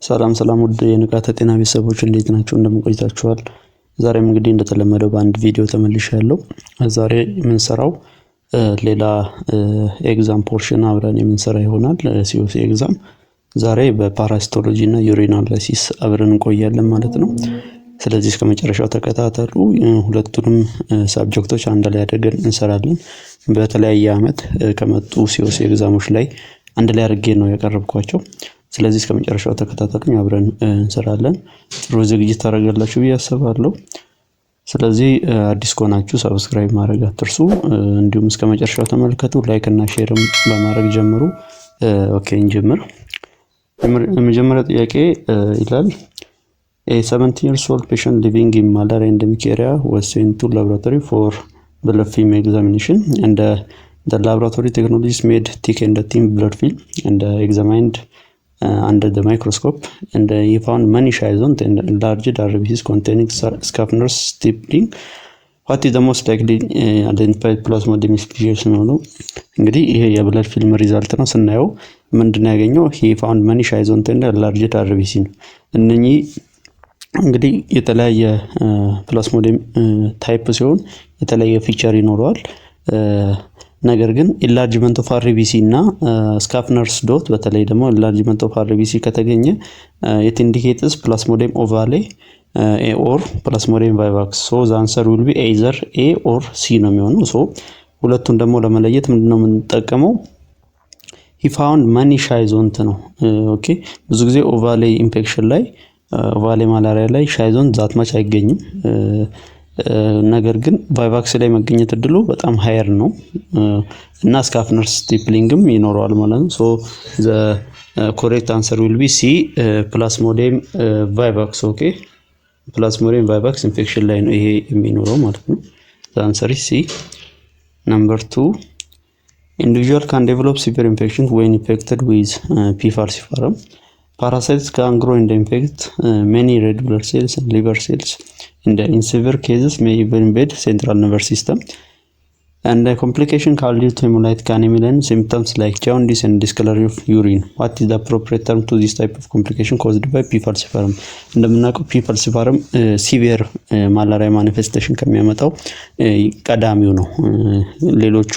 ሰላም ውድ የንቃተ ጤና ቤተሰቦች እንዴት ናችሁ? እንደምን ቆይታችኋል? ዛሬም እንግዲህ እንደተለመደው በአንድ ቪዲዮ ተመልሻለሁ። ዛሬ የምንሰራው ሌላ ኤግዛም ፖርሽን አብረን የምንሰራ ይሆናል። ሲኦሲ ኤግዛም ዛሬ በፓራሲቶሎጂ እና ዩሪን አናላይሲስ አብረን እንቆያለን ማለት ነው። ስለዚህ እስከ መጨረሻው ተከታተሉ። ሁለቱንም ሳብጀክቶች አንድ ላይ አድርገን እንሰራለን። በተለያየ አመት ከመጡ ሲኦሲ ኤግዛሞች ላይ አንድ ላይ አድርጌ ነው ያቀረብኳቸው። ስለዚህ እስከ መጨረሻው ተከታተሉኝ፣ አብረን እንሰራለን። ጥሩ ዝግጅት ታደርጋላችሁ ብዬ አስባለሁ። ስለዚህ አዲስ ከሆናችሁ ሰብስክራይብ ማድረግ አትርሱ። እንዲሁም እስከ መጨረሻው ተመልከቱ፣ ላይክ እና ሼርም በማድረግ ጀምሩ። ኦኬ እንጀምር። የመጀመሪያው ጥያቄ ይላል A 17 years old patient living in malaria endemic area was sent to laboratory for blood film examination, and the laboratory technologists made thick and thin blood film and examined under the microscope, and he found many schizones and enlarged RBCs containing Schaffner's stippling. What is the most likely identified plasmodium species ነው? እንግዲህ ይሄ የብለድ ፊልም ሪዛልት ነው። ስናየው ምንድነው ያገኘው? he found many schizones and enlarged RBC ነው። እነኚህ እንግዲህ የተለያየ ፕላስሞዲየም ታይፕ ሲሆን የተለያየ ፊቸር ይኖረዋል። ነገር ግን ኢንላርጅመንት ኦፍ አርቢሲ እና ስካፍነርስ ዶት በተለይ ደግሞ ኢንላርጅመንት ኦፍ አርቢሲ ከተገኘ it indicates plasmodium ovale or plasmodium vivax. so the answer will be either A or C ነው የሚሆነው። so ሁለቱን ደግሞ ለመለየት ምንድነው የምንጠቀመው? he found many schizones ነው። ኦኬ ብዙ ጊዜ ኦቫሌ ኢንፌክሽን ላይ ኦቫሌ ማላሪያ ላይ ሻይዞን ዛትማች አይገኝም። ነገር ግን ቫይቫክስ ላይ መገኘት እድሉ በጣም ሃየር ነው እና ስካፍነርስ ስቲፕሊንግም ይኖረዋል ማለት ነው። ሶ the correct answer will be C, plasmodium vivax. ኦኬ plasmodium vivax ኢንፌክሽን ላይ ነው ይሄ የሚኖረው ማለት ነው። the answer is C. Number 2, individual can develop severe infection when infected with P. falciparum. Parasites can grow and infect many red blood cells and liver cells, and in severe cases may even invade central nervous system. And the complication can lead to hemolytic anemia and symptoms like jaundice and discoloration of urine. What is the appropriate term to this type of complication caused by P. falciparum? እንደምናውቀው P. falciparum ሲቪየር ማላሪያ ማኒፌስቴሽን ከሚያመጣው ቀዳሚው ነው። ሌሎቹ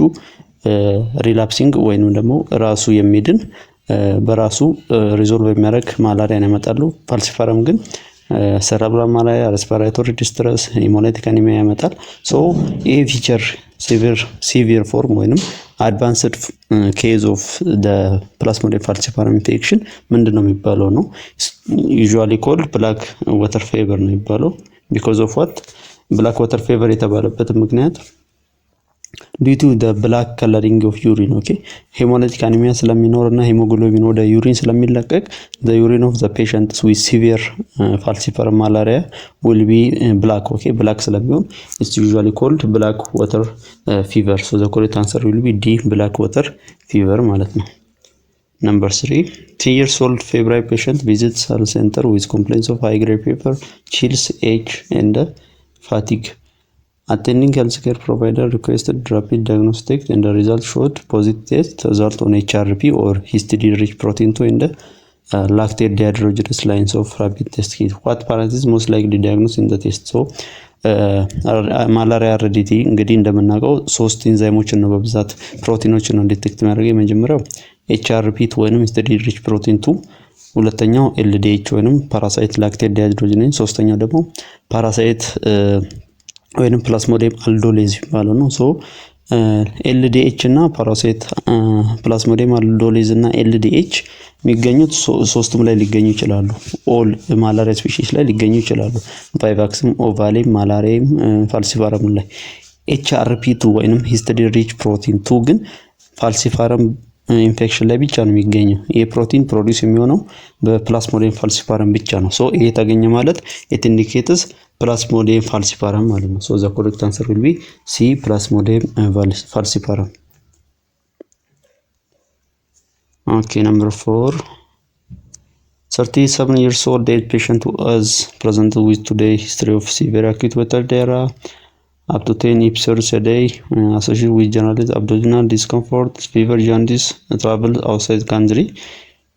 ሪላፕሲንግ ወይንም ደግሞ ራሱ የሚድን በራሱ ሪዞልቭ የሚያደርግ ማላሪያን ያመጣሉ። ፋልሲፓረም ግን ሰረብራል ማላሪያ፣ ሬስፒራቶሪ ዲስትረስ፣ ሄሞላይቲክ አኒሚያ ያመጣል። ሶ ይሄ ፊቸር ሲቪር ፎርም ወይንም አድቫንስድ ኬዝ ኦፍ ዘ ፕላስሞዲየም ፋልሲፓረም ኢንፌክሽን ምንድነው የሚባለው ነው? ዩዥዋሊ ኮልድ ብላክ ዋተር ፌቨር ነው የሚባለው። ቢኮዝ ኦፍ ዋት ብላክ ዋተር ፌቨር የተባለበት ምክንያት due to the black coloring of urine. okay hemolytic anemia ስለሚኖርና ሄሞግሎቢን ወደ ዩሪን ስለሚለቀቅ the urine of the patient with severe falciparum malaria will be black. okay black ስለሚሆን it's usually called black water fever. so the correct answer will be D, black water fever ማለት ነው። Number 3, 3 years old febrile patient visits health center with complaints of high grade fever, chills, ache and fatigue. Attending healthcare provider requested rapid diagnostic, and the result showed positive test result on HRP or histidine-rich protein 2 and lactate dehydrogenase lines of rapid test kit. What parameters most likely diagnosed in the test? so ማላሪያ ሄሬዲቲ እንግዲህ እንደምናውቀው ሶስት ኢንዛይሞችን ነው በብዛት ፕሮቲኖችን ነው ዲቴክት የሚያደርገው። የመጀመሪያው HRP ወይንም histidine-rich protein 2፣ ሁለተኛው LDH ወይንም ፓራሳይት ላክቴት ዲሃይድሮጂኔዝ፣ ሶስተኛው ደግሞ ፓራሳይት ወይንም ፕላስሞዲየም አልዶሌዝ ይባላል ነው። ሶ ኤልዲኤች እና ፓራሳይት ፕላስሞዲየም አልዶሌዝ እና ኤልዲኤች የሚገኙት ሶስቱም ላይ ሊገኙ ይችላሉ። ኦል ማላሪያ ስፒሺስ ላይ ሊገኙ ይችላሉ። ቫይቫክስም፣ ኦቫሌም፣ ማላሪያም፣ ፋልሲፓረም ላይ። ኤችአርፒ2 ወይንም ሂስቲዲን-ሪች ፕሮቲን 2 ግን ፋልሲፓረም ኢንፌክሽን ላይ ብቻ ነው የሚገኘው። ይሄ ፕሮቲን ፕሮዲዩስ የሚሆነው በፕላስሞዲየም ፋልሲፓረም ብቻ ነው። ሶ ይሄ ተገኘ ማለት it indicates plasmodium falciparum ማለት ነው። so the correct answer will be C, plasmodium falciparum. okay number 4, 37 years old dead patient was presented with today history of severe acute water diarrhea up to 10 episodes a day associated with generalized abdominal discomfort, fever, jaundice, travel outside country.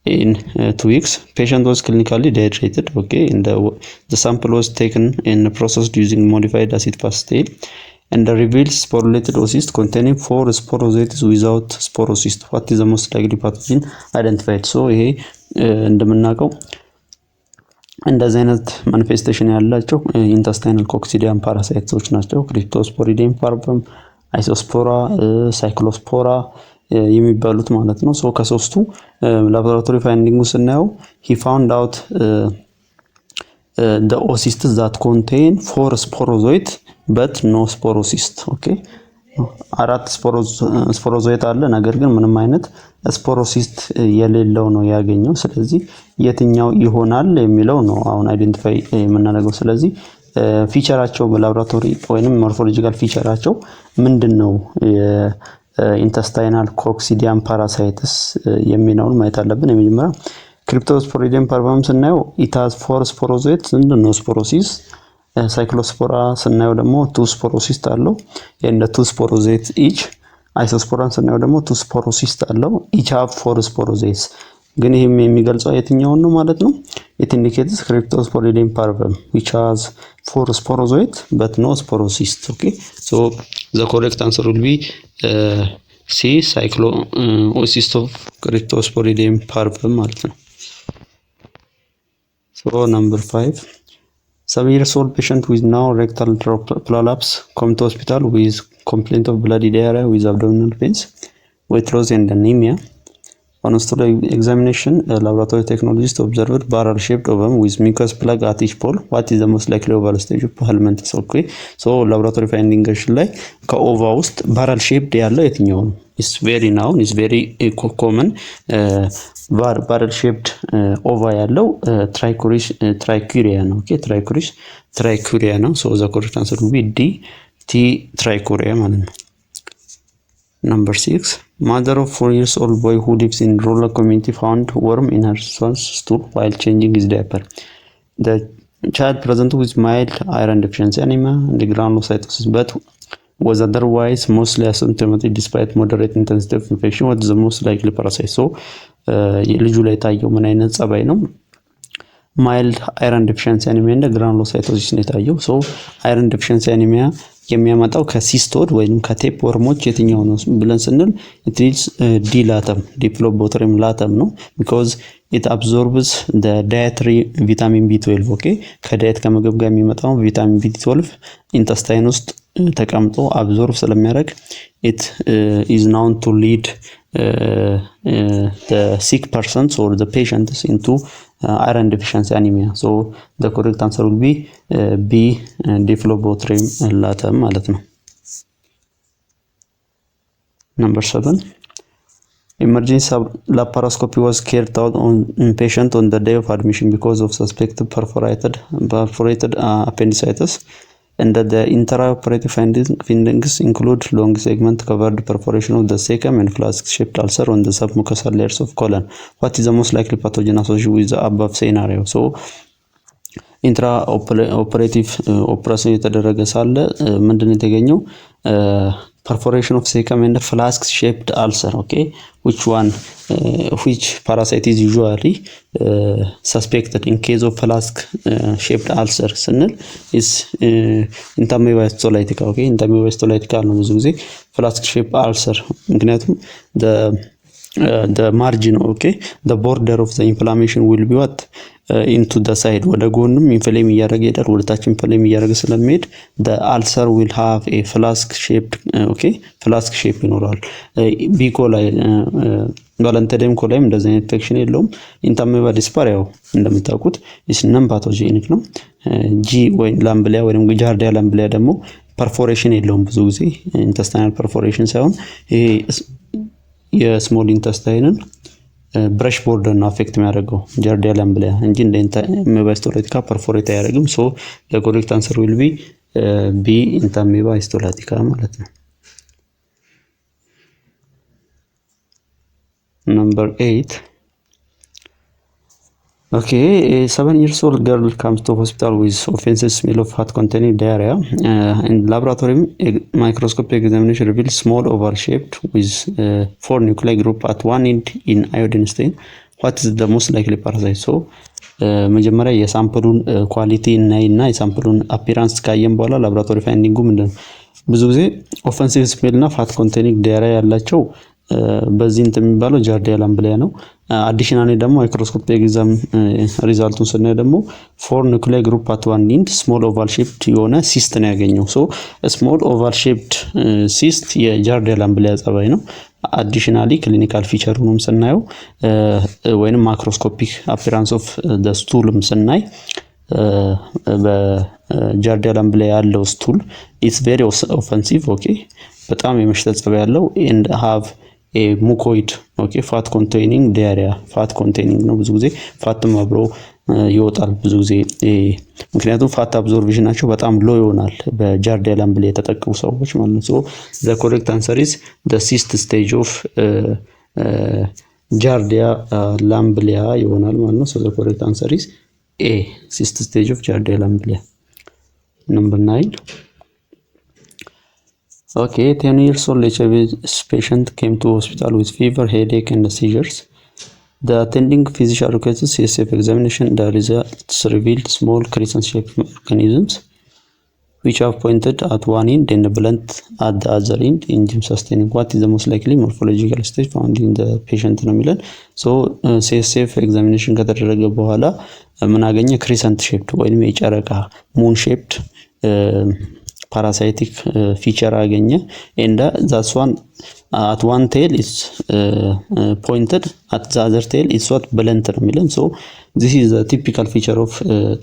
in 2 weeks. Patient was clinically dehydrated. Okay, and the sample was taken and processed using modified acid fast stain, and reveals sporulated oocyst containing 4 sporozoites without sporocyst. What is the most likely pathogen identified? So ይሄ እንደምናውቀው እንደዚህ አይነት ማኒፌስቴሽን ያላቸው ኢንተስታይናል ኮክሲዲያን ፓራሳይቶች ናቸው። ክሪፕቶስፖሪዲየም ፓርቨም፣ አይሶስፖራ፣ ሳይክሎስፖራ የሚባሉት ማለት ነው። ሶ ከሶስቱ ላቦራቶሪ ፋይንዲንጉ ስናየው he found out the oocysts that contain 4 sporozoites but no sporocyst. okay 4 ስፖሮዞይት አለ ነገር ግን ምንም አይነት ስፖሮሲስት የሌለው ነው ያገኘው። ስለዚህ የትኛው ይሆናል የሚለው ነው አሁን አይደንቲፋይ የምናደርገው። ስለዚህ ፊቸራቸው በላቦራቶሪ ወይንም ሞርፎሎጂካል ፊቸራቸው ምንድነው ኢንተስታይናል ኮክሲዲያን ፓራሳይትስ የሚለውን ማየት አለብን። የመጀመሪያ ክሪፕቶስፖሪዲየም ፓርቨም ስናየው it has 4 sporozoites and no sporocyst። ሳይክሎስፖራ ስናየው ደግሞ 2 sporocyst አለው and 2 sporozoites each። አይሶስፖራን ስናየው ደግሞ 2 sporocyst አለው each have 4 sporozoites። ግን ይሄም የሚገልጸው የትኛውን ነው ማለት ነው? it indicates Cryptosporidium parvum which has 4 sporozoites but no sporocyst. okay, so the correct answer will be C, oocyst of Cryptosporidium parvum ማለት ነው። so number 5, 7-year-old patient with now rectal prolapse come to hospital with complaint of bloody diarrhea with abdominal pains, weight loss and anemia. On stool examination, a laboratory technologist observed barrel-shaped ovum with mucus plug at each pole. What is the most likely oval stage of helminths? okay, so laboratory findings ላይ ከኦቫ ውስጥ barrel-shaped ያለው የትኛው ነው? is very known, is very common. barrel-shaped ova ያለው trichuria ነው። okay, trichuria ነው። so the correct answer will be D, T trichuria ማለት ነው። number 6, mother of 4-year-old boy who lives in rural community found worm in her son's stool while changing his diaper. The child presented with mild iron deficiency anemia and granulocytosis but was otherwise mostly asymptomatic despite moderate intensity of infection. What is the most likely parasite? so ልጁ ላይ ታየው ምን አይነት ጸባይ ነው? mild iron deficiency anemia and granulocytosis ነው የታየው። so iron deficiency anemia የሚያመጣው ከሲስቶድ ወይንም ከቴፕ ወርሞች የትኛው ነው ብለን ስንል it is dilatum, diplobotrim latum ነው because it absorbs the dietary vitamin B12. okay, ከዳይት ከምግብ ጋር የሚመጣው ቪታሚን B12 ኢንተስታይን ውስጥ ተቀምጦ አብዞርብ ስለሚያደርግ it is known to lead the sick persons or the patients into iron deficiency anemia. so the correct answer will be B, diplobotrim latum ማለት ነው። number 7, emergency laparoscopy was carried out on patient on the day of admission because of suspected perforated appendicitis, and the intraoperative findings include long segment covered perforation of the cecum and flask-shaped ulcer on the submucosal layers of colon. What is the most likely pathogen associated with the above scenario? so intraoperative operation የተደረገ ሳለ ምንድነው የተገኘው? perforation of cecum and flask-shaped ulcer. okay, which parasite is usually suspected in case of flask-shaped ulcer ስንል is entamoeba histolytica. okay, entamoeba histolytica ነው ብዙ ጊዜ flask-shaped ulcer ምክንያቱም the margin, okay, the border of the inflammation will be what into the side ወደ ጎንም ኢንፍሌም እያደረገ ይሄዳል፣ ወደ ታች ኢንፍሌም እያደረገ ስለሚሄድ the ulcer will have a flask shaped okay, flask shape ይኖራል። ቢ ኮላይ ቫለንተደም ኮላይም እንደዚህ አይነት ኢንፌክሽን የለውም። ኢንታሜባ ዲስፓሪያው እንደምታውቁት is non pathogenic ነው። ጂ ወይ ላምብሊያ ወይም ጃርዲያ ላምብሊያ ደግሞ ፐርፎሬሽን የለውም። ብዙ ጊዜ ኢንተስታይናል ፐርፎሬሽን ሳይሆን ይሄ የስሞል ኢንተስታይንን ብረሽ ቦርደር ነው አፌክት የሚያደርገው ጃርዲያ ላምብሊያ እንጂ እንደ ኢንታሜባ ሂስቶላቲካ ፐርፎሬት አያደርግም። ሶ the correct answer will be B, ኢንታሜባ ሂስቶላቲካ ማለት ነው። number 8, okay, a 7-year-old girl comes to hospital with offensive smell of fat containing diarrhea, and laboratory microscopic examination reveals small oval shaped with 4 nuclei group at one end in iodine stain. what is the most likely parasite? So መጀመሪያ የሳምፕሉን ኳሊቲ እናይና የሳምፕሉን አፒራንስ ካየን በኋላ ላብራቶሪ ፋይንዲንጉ ምንድነው? ብዙ ጊዜ ኦፌንሲቭ ስሜል እና ፋት ኮንቴኒንግ ዳይሪያ ያላቸው በዚህ እንትን የሚባለው ጃርዲያ ላምብሊያ ነው። አዲሽናሊ ደግሞ ማይክሮስኮፕ ኤግዛም ሪዛልቱን ስናይ ደግሞ ፎር ኒውክሊየር ግሩፕ አት ዋን ኢንድ ስሞል ኦቫል ሼፕድ የሆነ ሲስት ነው ያገኘው። ሶ ስሞል ኦቫል ሼፕድ ሲስት የጃርዲያ ላምብሊያ ጸባይ ነው። አዲሽናሊ ክሊኒካል ፊቸሩንም ስናየው ወይንም ማክሮስኮፒክ አፒራንስ ኦፍ ዘ ስቱልም ስናይ በጃርዲያ ላምብሊያ ያለው ስቱል ኢትስ ቬሪ ኦፌንሲቭ ኦኬ፣ በጣም የመሽተት ጸባይ ያለው ኤንድ ሃቭ ኤ ሙኮይድ ኦኬ፣ ፋት ኮንቴኒንግ ዳይሪያ። ፋት ኮንቴኒንግ ነው፣ ብዙ ጊዜ ፋትም አብሮ ይወጣል ብዙ ጊዜ፣ ምክንያቱም ፋት አብዞርፕሽናቸው በጣም ሎ ይሆናል በጃርዲያ ላምብሊያ የተጠቀሙ ሰዎች ማለት ነው። ሶ ዘ ኮሬክት አንሰር ኢዝ ዘ ሲስት ስቴጅ ኦፍ ጃርዲያ ላምብሊያ ይሆናል ማለት ነው። ሶ ዘ ኮሬክት አንሰር ኢዝ ኤ ሲስት ስቴጅ ኦፍ ጃርዲያ ላምብሊያ። ነምበር 9 okay, 10 years old HIV patient came to hospital with fever, headache and seizures. The attending physician requested CSF examination. The results revealed small crescent-shaped organisms which have pointed at one end and blunt at the other end, engine sustaining. What is the most likely morphological stage found in the patient ነው የሚለን። ሶ CSF examination ከተደረገ በኋላ ምን አገኘ? ክሪሰንት ሼፕድ ወይም የጨረቃ ሙን ሼፕድ parasitic feature አገኘ and that's one at one tail is pointed, at the other tail is what blunt ነው የሚለን። so this is the typical feature of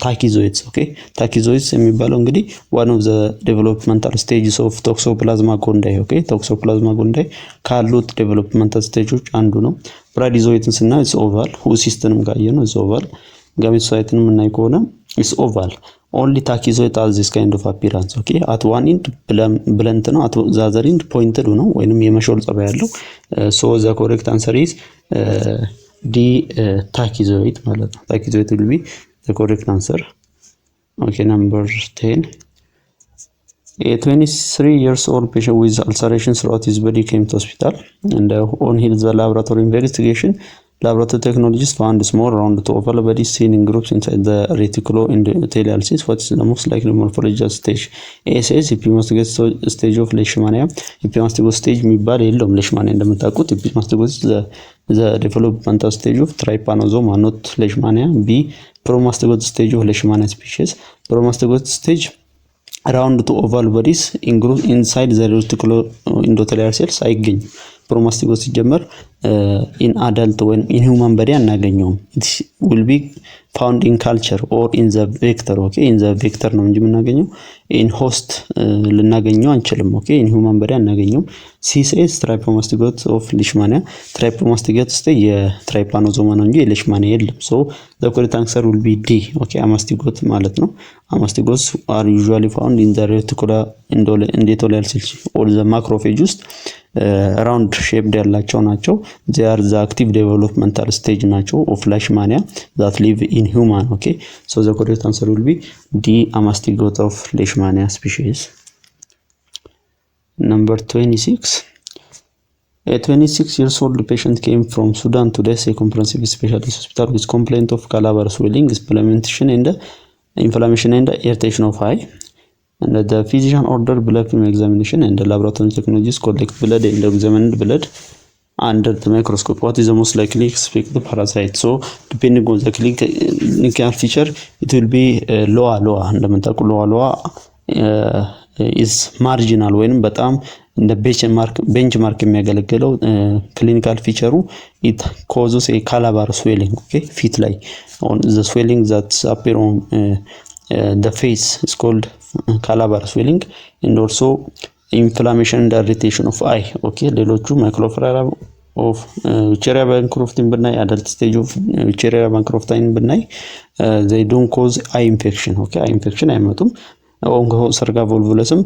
tachyzoids okay። tachyzoids የሚባለው እንግዲህ one of the developmental stages of toxoplasma gondii okay። toxoplasma gondii ካሉት developmental stages አንዱ ነው። ብራዲዞይድን ስናይ is oval፣ ሁሲስትንም ካየነው is oval፣ ጋሜቶሳይትንም እናይ ከሆነ is oval። only tachyzoid has this kind of appearance okay። at one end blunt ነው፣ at the other end pointed ነው ወይንም የመሾል ጸባይ ያለው። so the correct answer is D tachyzoid ማለት ነው። tachyzoid will be the correct answer okay። number 10 a 23 years old patient with ulceration throughout his body came to hospital and on his laboratory investigation laboratory technologists found small round to oval bodies seen in groups inside the reticuloendothelial cells. What is the most likely morphological stage? A says epimastigosis stage of leishmania. epimastigosis stage የሚባል የለውም leishmania እንደምታውቁት። epimastigosis the developmental stage of trypanosoma not leishmania. B promastigosis stage of leishmania species. promastigosis stage round to oval bodies in group inside the reticuloendothelial cells አይገኝም። ፕሮማስቲጎስ ሲጀመር in adult when in human body አናገኘውም። it will be found in culture or in the vector okay። in the vector ነው እንጂ የምናገኘው in host ልናገኘው አንችልም okay። in human body አናገኘውም። C says trypomastigosis of leishmania. trypomastigosis የትራይፓኖዞማ ነው እንጂ የሌሽማኒያ የለም። so the correct answer will be D okay። አማስቲጎት ማለት ነው። አማስቲጎስ are usually found in the reticuloendothelial cells or the macrophage ውስጥ ራውንድ ሼፕድ ያላቸው ናቸው። they are the active developmental stage ናቸው of leishmania that live in human okay። so the correct answer will be D amastigote of leishmania species. number 26 a 26 years old patient came from Sudan to Desi Comprehensive Specialist Hospital with complaint of calabar swelling, inflammation and irritation of eye. And the physician ordered blood film examination and the laboratory technologists collect blood and examine blood under the microscope. What is the most likely expected parasite? So depending on the clinical feature, it will be loa እንደምታውቁ loa is marginal ወይንም በጣም እንደ ቤንችማርክ የሚያገለግለው ክሊኒካል ፊቸሩ it causes a calabar swelling okay feet ላይ on the swelling that appear on the face is called calabar swelling and also inflammation and irritation of eye okay። ሌሎቹ ማይክሮፍላራ of Wuchereria bancroftin ብናይ adult stage of Wuchereria bancroftin ብናይ they don't cause eye infection okay። eye infection አይመጡም። ኦንኮ ሰርጋ ቮልቭለስም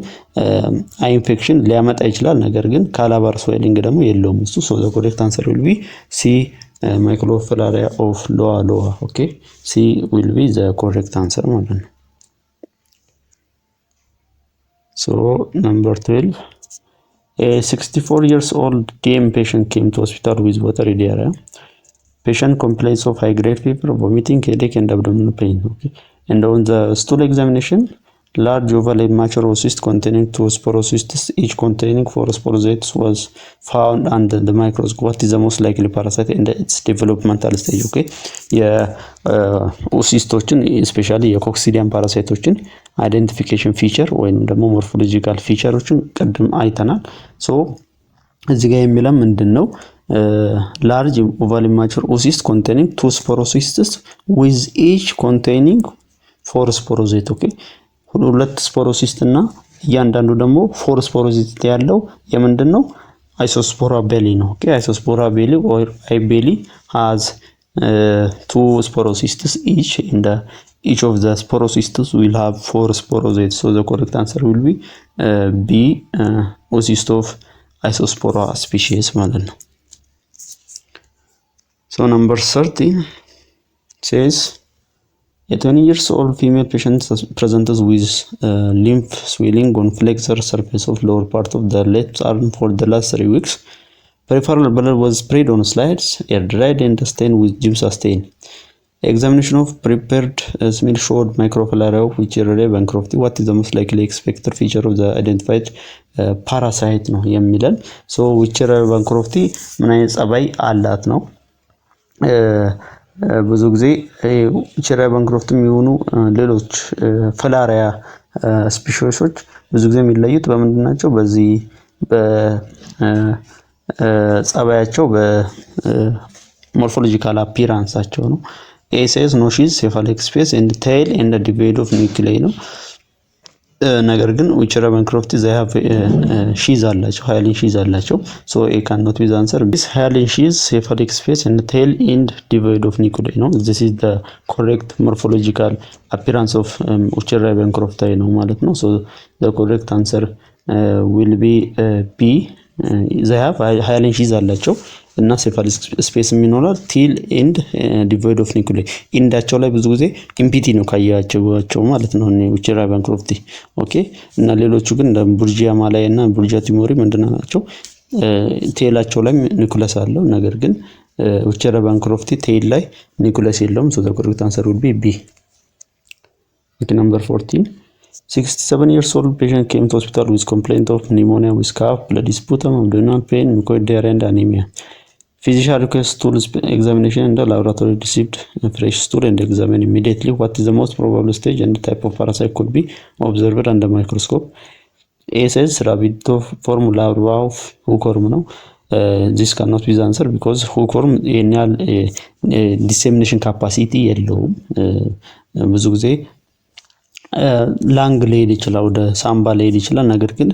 አይ ኢንፌክሽን ሊያመጣ ይችላል፣ ነገር ግን ካላባር ስዌሊንግ ደግሞ የለውም እሱ። ሶ ዘ ኮሬክት አንሰር ዊል ቢ ሲ ማይክሮፍላሪያ ኦፍ ሎዋ ኦኬ። ሲ ዊል ቢ ዘ ኮሬክት አንሰር ማለት ነው። ሶ ነምበር 12 a 64 years old DM patient came to hospital with watery diarrhea. patient complaints of high grade fever, vomiting, headache and abdominal pain. Okay, and on the stool examination, large oval immature oocyst containing 2 sporocysts each containing 4 sporozoites was found under the microscope. What is the most likely parasite and its developmental stage? Okay, oocystoችን especially የኮክሲዲያን ፓራሳይቶችን አይደንቲፊኬሽን ፊቸር ወይም ደግሞ ሞርፎሎጂካል ፊቸሮችን ቀድም አይተናል። ሶ እዚህ ጋር የሚለው ምንድነው? large oval immature oocyst containing 2 sporocysts with each containing 4 sporozoites. Okay, ሁለት ስፖሮሲስት እና እያንዳንዱ ደግሞ 4 ስፖሮሲስት ያለው የምንድነው? አይሶስፖራ ቤሊ ነው። ኦኬ፣ አይሶስፖራ ቤሊ or ibelli has 2 sporocysts each, and each of the sporocysts will have 4 sporozoites. So the correct answer will be B, oocyst of Isospora species ማለት ነው። So number 13 says a 20 years old female patient presents with lymph swelling on flexor surface of lower part of the left arm for the last 3 weeks. Peripheral blood was sprayed on slides, air dried and stained with gypsum stain. Examination of prepared smear showed microfilariae of Wichieria bancrofti. What is the most likely expected feature of the identified parasite ነው የሚለን። So Wichieria bancrofti ምን አይነት ጸባይ አላት ነው? ብዙ ጊዜ Wichieria bancrofti የሚሆኑ ሌሎች ፍላሪያ ስፒሺሶች ብዙ ጊዜ የሚለዩት በምንድን ናቸው? በዚህ በጸባያቸው በሞርፎሎጂካል አፒራንሳቸው ነው። A says no sheath, cephalic space and tail and devoid of nuclei ነው። ነገር ግን Wichieria bancrofti they have sheath አላቸው፣ hyaline sheath አላቸው። So A cannot be the answer. This hyaline sheath, cephalic space and tail and devoid of nuclei ነው። This is the correct morphological appearance of Wichieria bancrofti ነው ማለት ነው። So the correct answer will be B. They have hyaline sheath አላቸው እና cephalic space የሚኖራል ቲል ኤንድ ዲቮይድ ኦፍ ኒኩሌይ። ኢንዳቸው ላይ ብዙ ጊዜ ኢምፒቲ ነው ካያቸው ማለት ነው Wichieria bancrofti። ኦኬ፣ እና ሌሎቹ ግን እንደ ቡርጂያ ማላይ እና ቡርጂያ ቲሞሪ ምንድናቸው? ቴላቸው ላይ ኒኩለስ አለው። ነገር ግን Wichieria bancrofti ቴል ላይ ኒኩለስ የለውም። So the correct answer would be B. Okay, number 14. 67 years old patient came to hospital with complaint of pneumonia with cough, bloody sputum, abdominal pain, mucoid diarrhea and anemia. Physician request stool examination and the laboratory received a fresh stool and examined immediately. What is the most probable stage and type of parasite could be observed under microscope? A says Rhabditiform larva of hookworm ነው። This cannot be the answer because hookworm የኛል dissemination capacity የለውም። ብዙ ጊዜ ላንግ ሊሄድ ይችላል፣ ወደ ሳምባ ሊሄድ ይችላል። ነገር ግን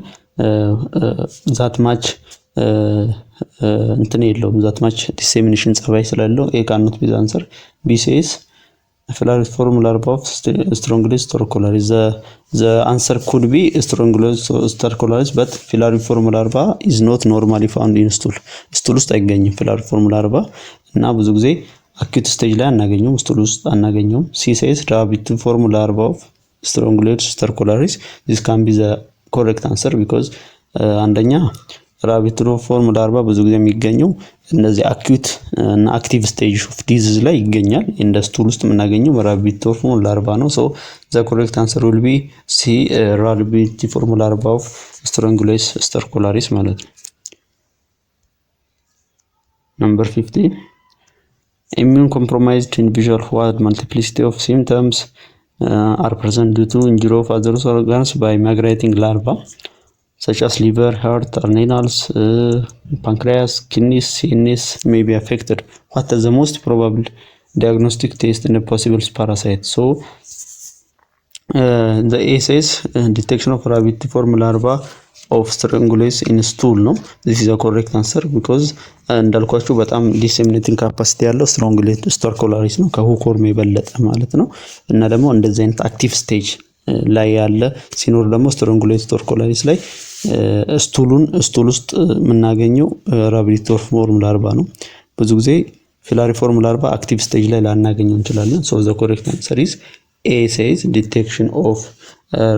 ዛት ማች እንትን የለውም፣ ዛት ማች ዲሴሚኔሽን ጸባይ ስላለው A cannot be the answer. B says Filariform larva of Strongyloides stercularis. The answer could be Strongyloides stercularis, but Filariform larva is not normally found in stool. stool ውስጥ አይገኝም Filariform larva እና ብዙ ጊዜ አኪዩት ስቴጅ ላይ አናገኘውም፣ stool ውስጥ አናገኘውም። C says Rhabditiform larva of Strongyloides stercularis. This can be the correct answer because አንደኛ Rhabditiform larva ብዙ ጊዜ የሚገኘው እነዚህ አኪዩት እና አክቲቭ ስቴጅ ኦፍ ዲዚዝ ላይ ይገኛል። እንደ ስቱል ውስጥ የምናገኘው Rhabditiform larva ነው። So the correct answer will be C, Rhabditiform larva of Strongyloides stercularis ማለት ነው። Number 15. Immune compromised individual who had multiplicity of symptoms are present due to injury of other organs by migrating larvae such as liver, heart, renals, pancreas, kidneys, CNS may be affected. What is the most probable diagnostic test in a possible parasite? So the A says detection of Rhabditiform larva of Strongyloides in stool ነው። This is a correct answer because እንዳልኳችሁ በጣም ዲሴሚኔቲንግ ካፓሲቲ ያለው Strongyloides stercularis ነው፣ ከሁኮርም የበለጠ ማለት ነው። እና ደግሞ እንደዚህ አይነት አክቲቭ ስቴጅ ላይ ያለ ሲኖር ደግሞ Strongyloides stercularis ላይ ስቱል ውስጥ የምናገኘው Rhabditiform larva ነው። ብዙ ጊዜ Filariform larva አክቲቭ ስቴጅ ላይ ላናገኘው እንችላለን። So the correct answer is A says detection of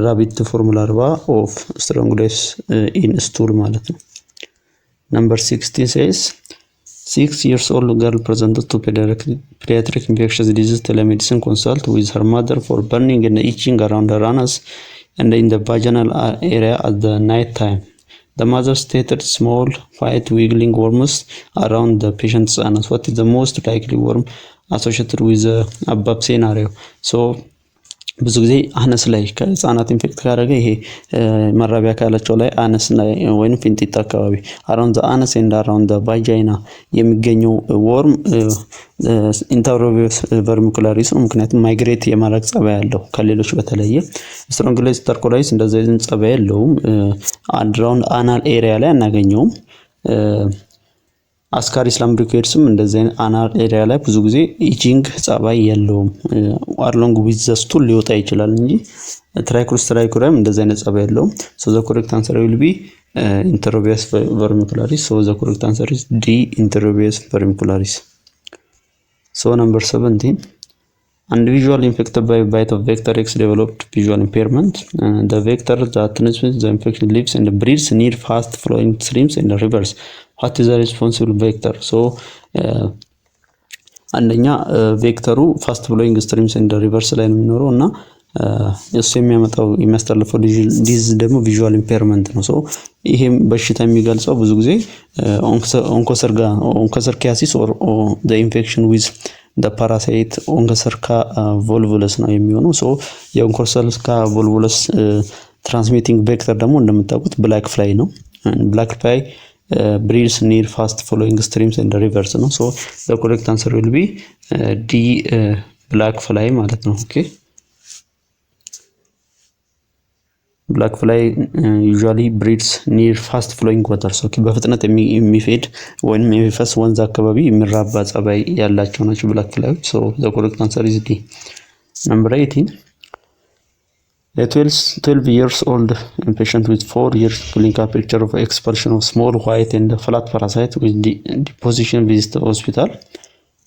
Rhabditiform larva of Strongyloides in stool ማለት ነው። Number 16 says 6 years old girl presented to pediatric infectious disease telemedicine consult with her mother for burning and itching around her anus and in the vaginal area at the night time. The mother stated small white wiggling worms around the patient's anus. What is the most likely worm associated with the above scenario? So ብዙ ጊዜ አነስ ላይ ከህፃናት ኢንፌክት ካደረገ ይሄ መራቢያ ካላቸው ላይ አነስ ላይ ወይንም ፊንጢጣ አካባቢ around the anus and around the vagina የሚገኘው ወርም ኢንተሮቪየስ ቨርሚኩላሪስ ነው። ምክንያቱም ማይግሬት የማድረግ ጸባይ ያለው ከሌሎች በተለየ ስትሮንግላይስ ተርኮላይስ እንደዚህ አይነት ጸባይ የለውም። አራውንድ አናል ኤሪያ ላይ አናገኘውም። አስካሪስ ላምብሪኮይድስም እንደዚህ አናል ኤሪያ ላይ ብዙ ጊዜ ኢቺንግ ጸባይ የለውም። አሎንግ ዊዝ ዘ ስቱል ሊወጣ ይችላል እንጂ ትራይኮሎስትራይኮሪያም እንደዚህ አይነት ጸባይ የለውም። ሶ ዘ ኮሬክት አንሰር ዊል ቢ ኢንተሮቪየስ ቨርሚኩላሪስ። ሶ ዘ ኮሬክት አንሰር ኢዝ ዲ ኢንተሮቪየስ ቨርሚኩላሪስ። ሶ ነምበር 17 individual infected by bite of vector X developed visual impairment. The vector that transmits the infection lives and breeds near fast flowing streams and rivers. What is the responsible vector? So አንደኛ ቬክተሩ ፋስት ፍሎዊንግ ስትሪምስ ኤንድ ሪቨርስ ላይ ነው የሚኖረው እና እሱ የሚያመጣው የሚያስተላልፈው ዲዝ ደግሞ ቪዥዋል ኢምፔርመንት ነው። ሶ ይሄም በሽታ የሚገልጸው ብዙ ጊዜ ኦንኮሰርካሲስ ኦር ዘ ኢንፌክሽን ዊዝ the parasite onchocerca volvulus ነው የሚሆነው። ሶ የኦንኮሰርካ volvulus ትራንስሚቲንግ ቬክተር ደግሞ እንደምታውቁት ብላክ ፍላይ ነው። ብላክ ፍላይ breeds near fast flowing streams and rivers ነው። ሶ the correct answer will be D black fly ማለት ነው። ኦኬ black fly usually breeds near fast flowing water. ሶ በፍጥነት የሚፈድ ወይንም የሚፈስ ወንዝ አካባቢ የሚራባ ጸባይ ያላቸው ናቸው black fly። ሶ the correct answer is D. Number 18 a 12 years old patient with 4 years clinical picture of expulsion of small white and flat parasite with deposition visit the hospital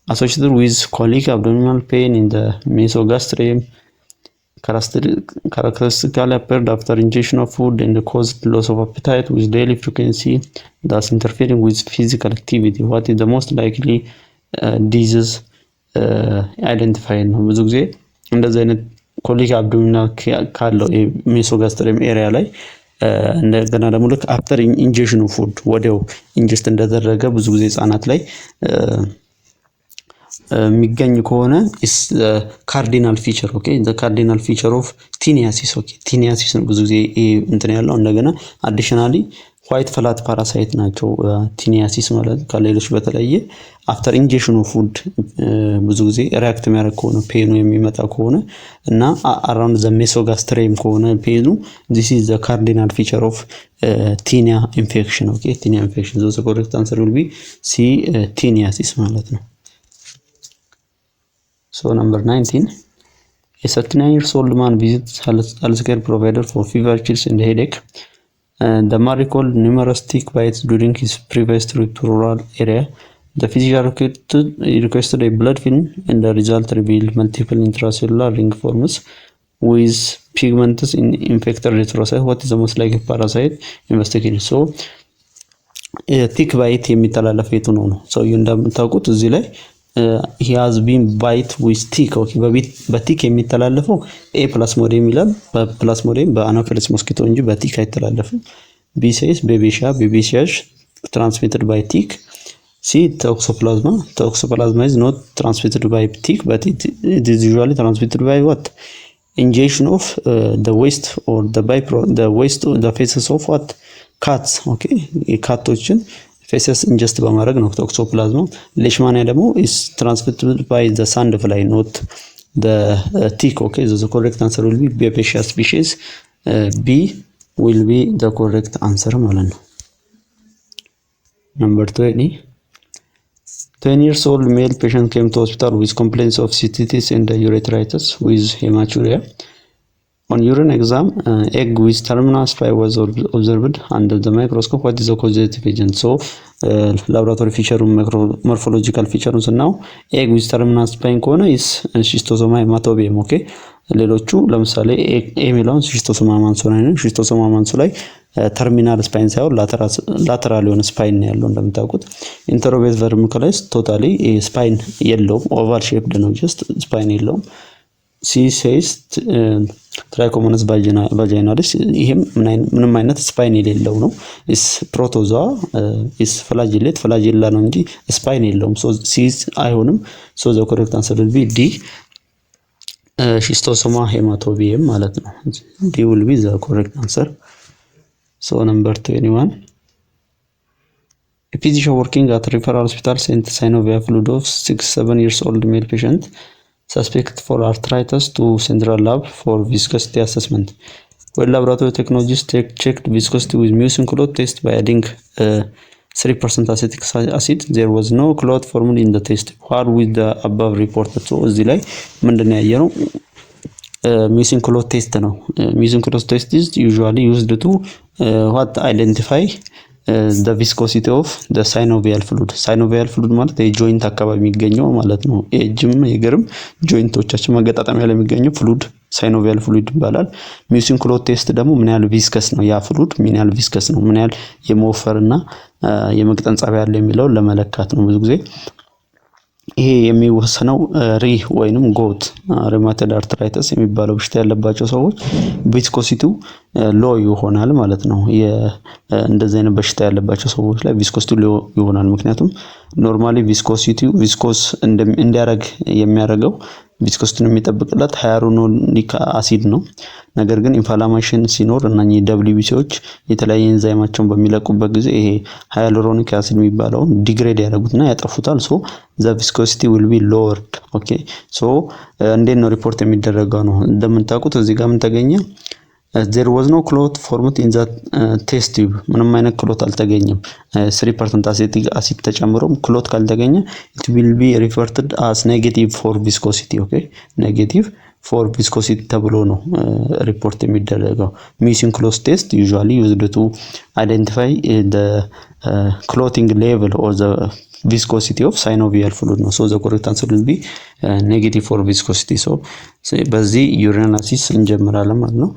associated with colic, abdominal pain in the mesogastrium, characteristically appeared after ingestion of food and caused loss of appetite with daily frequency, thus interfering with physical activity. What is the most likely disease identified? ብዙ ጊዜ እንደዚህ አይነት ኮሊክ አብዶሚናል ካለው ሜሶጋስትሪየም ኤሪያ ላይ እንደገና ደግሞ ልክ አፍተር ኢንጀክሽን ኦፍ ፉድ ወዲያው ኢንጀስት እንደተደረገ ብዙ ጊዜ ህፃናት ላይ የሚገኝ ከሆነ ኢስ ካርዲናል ፊቸር ኦኬ ዘ ካርዲናል ፊቸር ኦፍ ቲኒያሲስ ኦኬ ቲኒያሲስ ነው ብዙ ጊዜ እንትን ያለው እንደገና አዲሽናሊ ዋይት ፍላት ፓራሳይት ናቸው ቲኒያሲስ ማለት ከሌሎች በተለየ አፍተር ኢንጀክሽን ኦፍ ፉድ ብዙ ጊዜ ሪአክት የሚያደርግ ከሆነ ፔኑ የሚመጣ ከሆነ እና አራውንድ ዘ ሜሶጋስትሪየም ከሆነ ፔኑ this is the cardinal feature of tinea infection ኦኬ tinea infection so the correct answer will be C tiniasis ማለት ነው. So number 19 a 39-year-old man visits healthcare provider for fever, chills and headache. The man recalled numerous tick bites during his previous trip to rural area. The physician requested a blood film and the result revealed multiple intracellular ring forms with pigments in infected erythrocytes. What is the most likely parasite investigated? So tick bite የሚተላለፍ የቱ ነው? So እንደምታውቁት እዚህ ላይ he has been bite with tick ኦኬ በቲክ የሚተላለፈው A plasmodium ይላል በፕላስሞዲየም በአናፊለስ ሞስኪቶ እንጂ በቲክ አይተላለፍም B says babesia transmitted by tick C toxoplasma is not transmitted by tick but it is usually transmitted by what ingestion of the waste or the feces of what cats okay ካቶችን feces ingest በማድረግ ነው ቶክሶፕላዝማ ሌሽማኒያ ደግሞ is transmitted by the sandfly not the tick okay so the correct answer will be babesia species B will be the correct answer ማለት ነው. Number 20 10-year-old male patient came to hospital with complaints of cystitis and urethritis with hematuria. On urine exam, egg with terminal spine was observed under the microscope. What is the causative agent? So, laboratory feature, morphological features now. Egg with terminal spine corner is schistosoma hematobium. Okay. ሌሎቹ ለምሳሌ ኤ የሚለውን ሺስቶሶማ ማንሶ ነው። ሺስቶሶማ ማንሶ ላይ ተርሚናል ስፓይን ሳይሆን ላተራል የሆነ ስፓይን ነው ያለው እንደምታውቁት። ኢንተሮቤት ቨርሚኩላይስ ቶታሊ ስፓይን የለውም፣ ኦቫል ሼፕድ ነው፣ ጀስት ስፓይን የለውም። ሲሴስት ትራይኮሞነስ ቫጃይናሊስ ይሄም ምንም አይነት ስፓይን የሌለው ነው። ኢስ ፕሮቶዛ ኢስ ፍላጅሌት ፍላጅላ ነው እንጂ ስፓይን የለውም። ሶ ሲስ አይሆንም። ሶ ዘ ኮሬክት አንሰር ዊል ቢ ዲ ሺስቶሶማ ሄማቶቢየም ማለት ነው። ዲ ዊል ቢ ዘ ኮሬክት አንሰር። So number 21. A physician working at referral hospital sent synovial fluid of 6-7 years old male patient suspect for arthritis to central lab for viscosity assessment. When laboratory technologists checked viscosity with mucin cloth test by adding 3% acetic acid, there was no cloth formed in the test. What with the above reported? So እዚህ ላይ ምንድነው ያየነው? Mucin cloth test ነው። Mucin cloth test is usually used to what identify the viscosity of the synovial fluid. Synovial fluid ማለት የጆይንት አካባቢ የሚገኘው ማለት ነው። የእጅም የእግርም ጆይንቶቻችን መገጣጠሚያ ላይ የሚገኘው ፍሉድ ሳይኖቪያል ፍሉድ ይባላል። ሙሲን ክሎት ቴስት ደግሞ ምን ያህል ቪስከስ ነው ያ ፍሉድ ምን ያህል ቪስከስ ነው ምን ያህል የመወፈርና የመቅጠን ጸባይ ያለው የሚለውን ለመለካት ነው። ብዙ ጊዜ ይሄ የሚወሰነው ሪ ወይንም ጎት ሩማቶይድ አርትራይተስ የሚባለው በሽታ ያለባቸው ሰዎች ቪስኮሲቲው ሎ ይሆናል ማለት ነው። እንደዚህ አይነት በሽታ ያለባቸው ሰዎች ላይ ቪስኮሲቲው ሎ ይሆናል። ምክንያቱም ኖርማሊ ቪስኮሲቲው ቪስኮስ እንዲያረግ የሚያረጋው ቪስኮሲቲውን የሚጠብቅለት ሃያሉሮኒክ አሲድ ነው። ነገር ግን ኢንፍላሜሽን ሲኖር እነኚህ ደብሊቢሲዎች የተለያየ ኤንዛይማቸውን በሚለቁበት ጊዜ ይሄ ሃያሉሮኒክ አሲድ የሚባለውን ዲግሬድ ያደርጉትና ያጠፉታል። ሶ ዘ ቪስኮሲቲ ዊል ቢ ሎወርድ። ኦኬ ሶ እንዴት ነው ሪፖርት የሚደረገው ነው? እንደምታውቁት እዚህ ጋር ምን ተገኘ? there was no clot formed in the test tube ምንም አይነት ክሎት አልተገኘም። 3% acetic acid ተጨምሮም ክሎት ካልተገኘ it will be referred as negative for viscosity. ኦኬ negative for viscosity ተብሎ ነው ሪፖርት የሚደረገው። mucin cloth test usually used to identify the clotting level or the viscosity of synovial fluid ነው። so the correct answer will be negative for viscosity. so በዚህ ዩሪናሊሲስ እንጀምራለን ማለት ነው።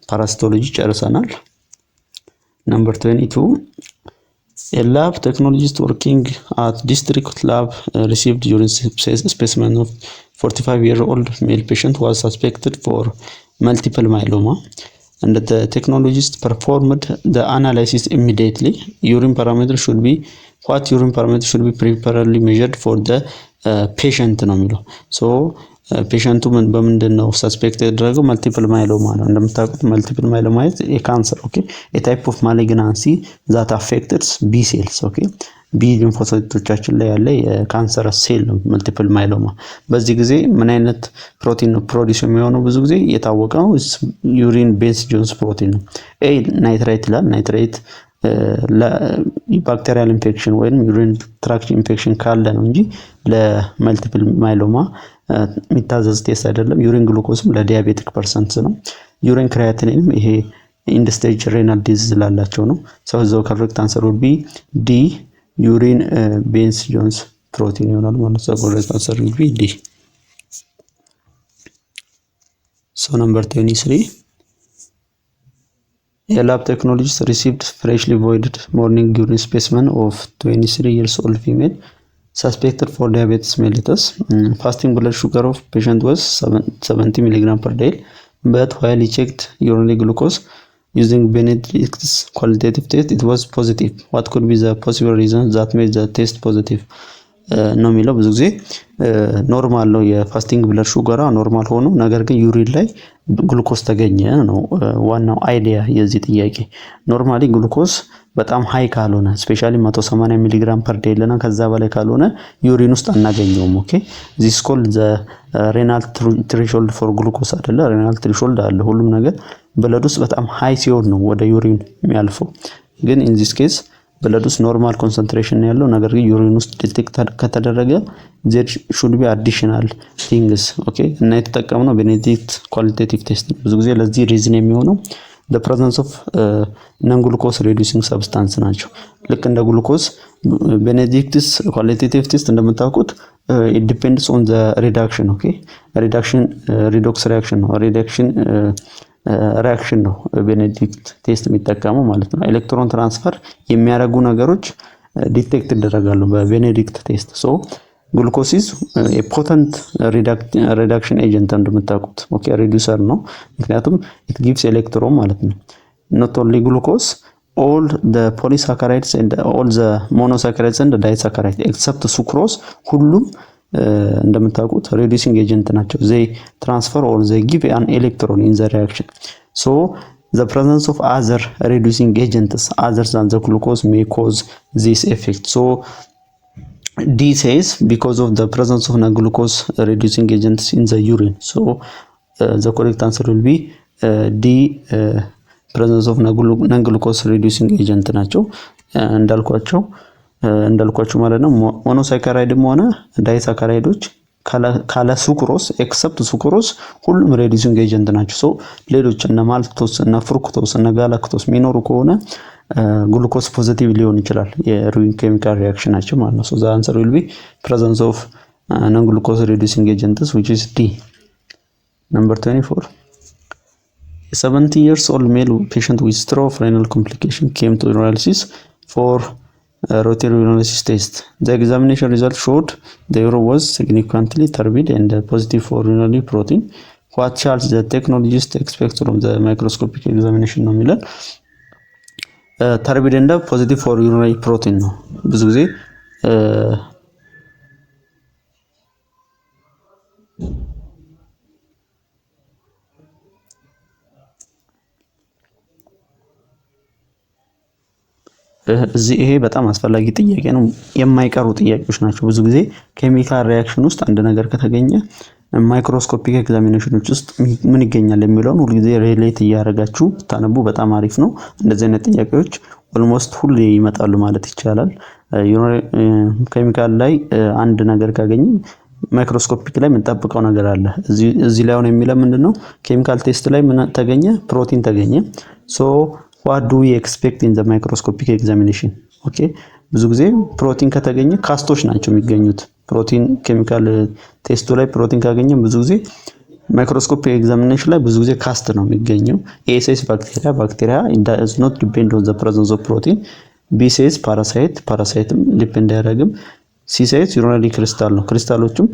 ፓራሲቶሎጂ ጨርሰናል። number 22 a lab technologist working at district lab received urine specimen of 45-year-old male patient was suspected for multiple myeloma and the technologist performed the analysis immediately. Urine parameter should be preferably measured for the patient ነው የሚለው። so ፔሸንቱ በምንድነው ሰስፔክት ያደረገው? መልቲፕል ማይሎማ ነው። እንደምታውቁት መልቲፕል ማይሎማ ማለት የካንሰር ኦኬ a type of malignancy that affects B cells ኦኬ ቢ ሊምፎሳይቶቻችን ላይ ያለ የካንሰር ሴል ነው መልቲፕል ማይሎማ። በዚህ ጊዜ ምን አይነት ፕሮቲን ነው ፕሮዲዩስ የሚሆነው? ብዙ ጊዜ የታወቀው ዩሪን ቤዝ ጆንስ ፕሮቲን ነው። ኤ ናይትሬት ይላል። ናይትሬት ለባክቴሪያል ኢንፌክሽን ወይም ዩሪን ትራክት ኢንፌክሽን ካለ ነው እንጂ ለመልቲፕል ማይሎማ የሚታዘዝ ቴስት አይደለም። ዩሪን ግሉኮስም ለዲያቤቲክ ፐርሰንትስ ነው። ዩሪን ክሪያቲኒንም ይሄ ኢንድ ስቴጅ ሬናል ዲዚዝ ላላቸው ነው። ሰው ዘው ከሬክት አንሰር would be ዲ ዩሪን ቤንስ ጆንስ ፕሮቲን ይሆናል ማለት ነው። ከሬክት አንሰር would be ዲ። so number 23 a lab technologist received freshly voided morning urine specimen of 23 years old female suspected for diabetes mellitus. Fasting blood sugar of patient was 70 mg per day, but while he checked urinary glucose using Benedict's qualitative test, it was positive. What could be the possible reason that made the test positive? ነው የሚለው። ብዙ ጊዜ ኖርማል ነው የፋስቲንግ ብለድ ሹገራ ኖርማል ሆኖ ነገር ግን ዩሪን ላይ ግሉኮስ ተገኘ ነው ዋናው አይዲያ የዚህ ጥያቄ። ኖርማሊ ግሉኮስ በጣም ሃይ ካልሆነ ስፔሻሊ 180 ሚሊ ግራም ፐር ዴይ ለና ከዛ በላይ ካልሆነ ዩሪን ውስጥ አናገኘውም። ኦኬ this called the renal threshold for glucose አይደለ? renal threshold አለ። ሁሉም ነገር ብለድ ውስጥ በጣም ሃይ ሲሆን ነው ወደ ዩሪን የሚያልፈው። ግን in this case ብለድ ውስጥ ኖርማል ኮንሰንትሬሽን ነው ያለው። ነገር ግን ዩሪን ውስጥ ዲቴክት ከተደረገ there should be additional things ኦኬ እና የተጠቀምነው ቤኔዲክት ኳሊቴቲቭ ቴስት ብዙ ጊዜ ለዚህ ሪዝን የሚሆነው the presence of non-glucose reducing substance ናቸው። ልክ እንደ ግሉኮስ ቤኔዲክትስ ኳሊቴቲቭ ቴስት እንደምታውቁት it depends on the reduction. Okay, redox reaction ነው reduction reaction ነው ቤኔዲክት ቴስት የሚጠቀመው ማለት ነው። ኤሌክትሮን ትራንስፈር የሚያደርጉ ነገሮች ዲቴክት ይደረጋሉ በቤኔዲክት ቴስት። ሶ ግሉኮስ ኢዝ a potent reduction agent እንደምታውቁት። ኦኬ ሪዱሰር ነው ምክንያቱም it gives electron ማለት ነው። not only glucose, all the polysaccharides and all the monosaccharides and disaccharides except sucrose ሁሉም እንደምታውቁት reducing agent ናቸው። they transfer or they give an electron in the reaction. So the presence of other reducing agents other than the glucose may cause this effect. So D says because of the presence of non-glucose reducing agents in the urine. So the correct answer will be D, presence of non-glucose reducing agent ናቸው እንዳልኳቸው ማለት ነው። ሞኖሳካራይድም ሆነ ዳይሳካራይዶች ካለ ሱክሮስ ኤክሰፕት ሱክሮስ ሁሉም ሬዲዩሲንግ ኤጀንት ናቸው። ሶ ሌሎች እነ ማልቶስ እና ፍሩክቶስ እና ጋላክቶስ ሚኖሩ ከሆነ ግሉኮስ ፖዚቲቭ ሊሆን ይችላል የሩዊን ኬሚካል ሪአክሽን ናቸው ማለት ነው። ሶ the answer will be presence of non-glucose reducing agents, which is D. Number 24. A 70 years old male patient with stroke renal complication came to urinalysis for rotary urinalysis test. The examination result showed the urine was significantly turbid and positive for urinary protein. What shall the technologist expect from the microscopic examination ነው የሚለን። ተርቢድ እና ፖዚቲቭ ፎር ዩሪናሪ ፕሮቲን ነው። ብዙ ጊዜ ይሄ በጣም አስፈላጊ ጥያቄ ነው። የማይቀሩ ጥያቄዎች ናቸው። ብዙ ጊዜ ኬሚካል ሪአክሽን ውስጥ አንድ ነገር ከተገኘ ማይክሮስኮፒክ ኤግዛሚኔሽኖች ውስጥ ምን ይገኛል የሚለውን ሁሉ ጊዜ ሪሌት እያደረጋችሁ ታነቡ በጣም አሪፍ ነው። እንደዚህ አይነት ጥያቄዎች ኦልሞስት ሁሌ ይመጣሉ ማለት ይቻላል። ኬሚካል ላይ አንድ ነገር ካገኘ ማይክሮስኮፒክ ላይ የምንጠብቀው ነገር አለ። እዚህ ላይ አሁን የሚለው ምንድነው? ኬሚካል ቴስት ላይ ምን ተገኘ? ፕሮቲን ተገኘ። ሶ what do we expect in the microscopic examination? ኦኬ ብዙ ጊዜ ፕሮቲን ከተገኘ ካስቶች ናቸው የሚገኙት። ፕሮቲን ኬሚካል ቴስቱ ላይ ፕሮቲን ካገኘን ብዙ ጊዜ ማይክሮስኮፒክ ኤግዛሚኔሽን ላይ ብዙ ጊዜ ካስት ነው የሚገኘው። A says bacteria it does not depend on the presence of protein. B says parasiteም ዲፔንድ አያደርግም። C says urinary crystal ነው። ክሪስታሎችም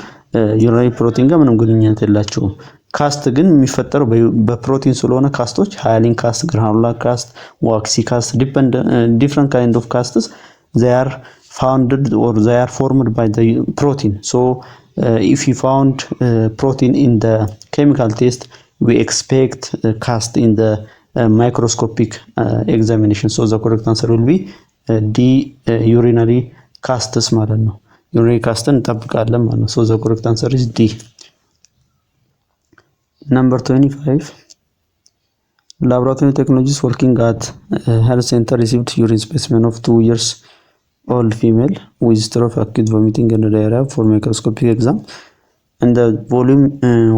ዩሪናሪ ፕሮቲን ጋር ምንም ግንኙነት የላቸውም። ካስት ግን የሚፈጠረው በፕሮቲን ስለሆነ ካስቶች ሃያሊን ካስት፣ ግራኑላር ካስት፣ ዋክሲ ካስት different kind of casts they are founded or they are formed by the protein. So if you found protein in the chemical test we expect cast in the microscopic examination. So the correct answer will be D, urinary casts ማለት ነው። urinary cast እንጠብቃለን ማለት ነው። So the correct answer is D. Number 25. Laboratory technologists working at health center received urine specimen of 2 years old female with stroke, acute vomiting and diarrhea for microscopic exam, and the volume